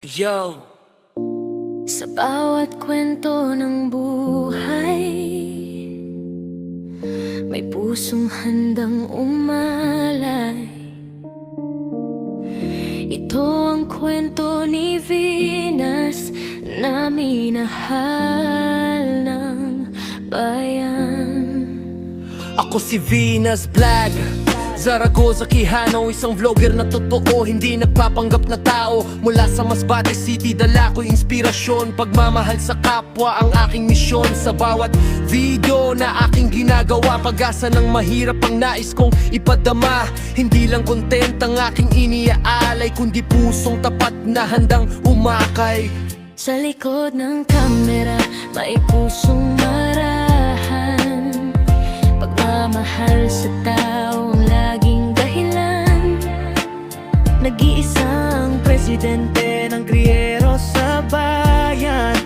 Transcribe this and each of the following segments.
Yo! Sa bawat kwento ng buhay, may pusong handang umalay. Ito ang kwento ni Venus na minahal ng bayan. Ako si Venus Vlog, Zaragoza, Quijano, isang vlogger na totoo, hindi nagpapanggap na tao. Mula sa Masbate City, dala ko inspirasyon, pagmamahal sa kapwa ang aking misyon. Sa bawat video na aking ginagawa, pag-asa ng mahirap ang nais kong ipadama. Hindi lang content ang aking iniaalay, kundi pusong tapat na handang umakay. Sa likod ng kamera, may pusong marahan, pagmamahal sa taong laging dahilan. Nag-iisang presidente ng kriyero sa bayan,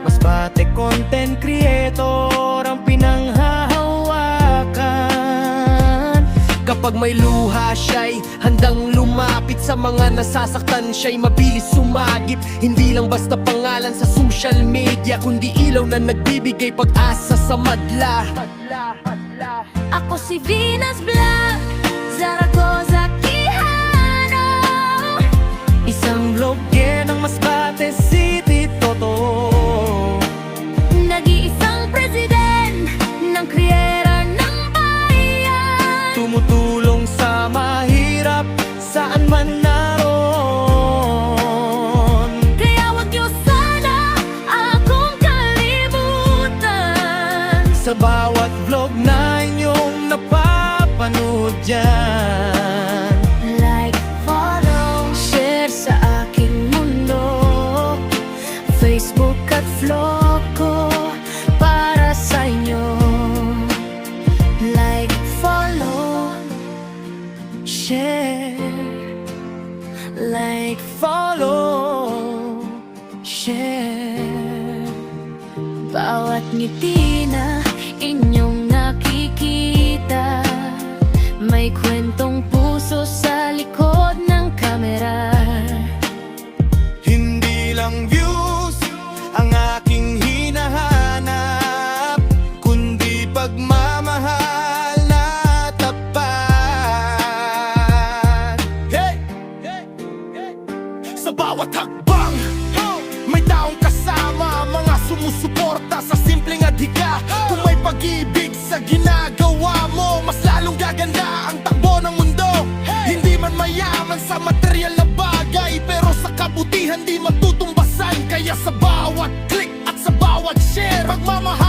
Masbate content creator ang pinanghahawakan. Kapag may luha siya'y handang lumapit sa mga nasasaktan, siya'y mabilis sumagip. Hindi lang basta pangalan sa social media, kundi ilaw na nagbibigay pag-asa sa madla. Ako si Venus Vlog, Zaragoza, Quijano, Isang vlogger ng Masbate City, totoo. nag-iisang president ng kriyera ng bayan. Tumutulong sa mahirap, saan man naroon. Kaya wag niyo sana akong kalimutan. Sa bawat vlog na inyong napapanood dyan, Like, follow, share sa aking mundo, Facebook at vlog ko para sa inyo. Like, follow, share. Like, follow, share. Bawat ngiti na inyong nakikita, may kwentong puso sa likod ng kamera. hindi lang views ang aking hinahanap, kundi pagmamahal na tapat. Hey! Sa bawat hakbang, may taong kasama, mga sumusuporta sa simpleng adhika. Kung may pag-ibig sa ginagawa mo, mas lalong gaganda ang takbo ng mundo. Hindi man mayaman sa material na bagay, pero sa kabutihan di matutumbasan. Kaya sa bawat click at sa bawat share, pagmamahal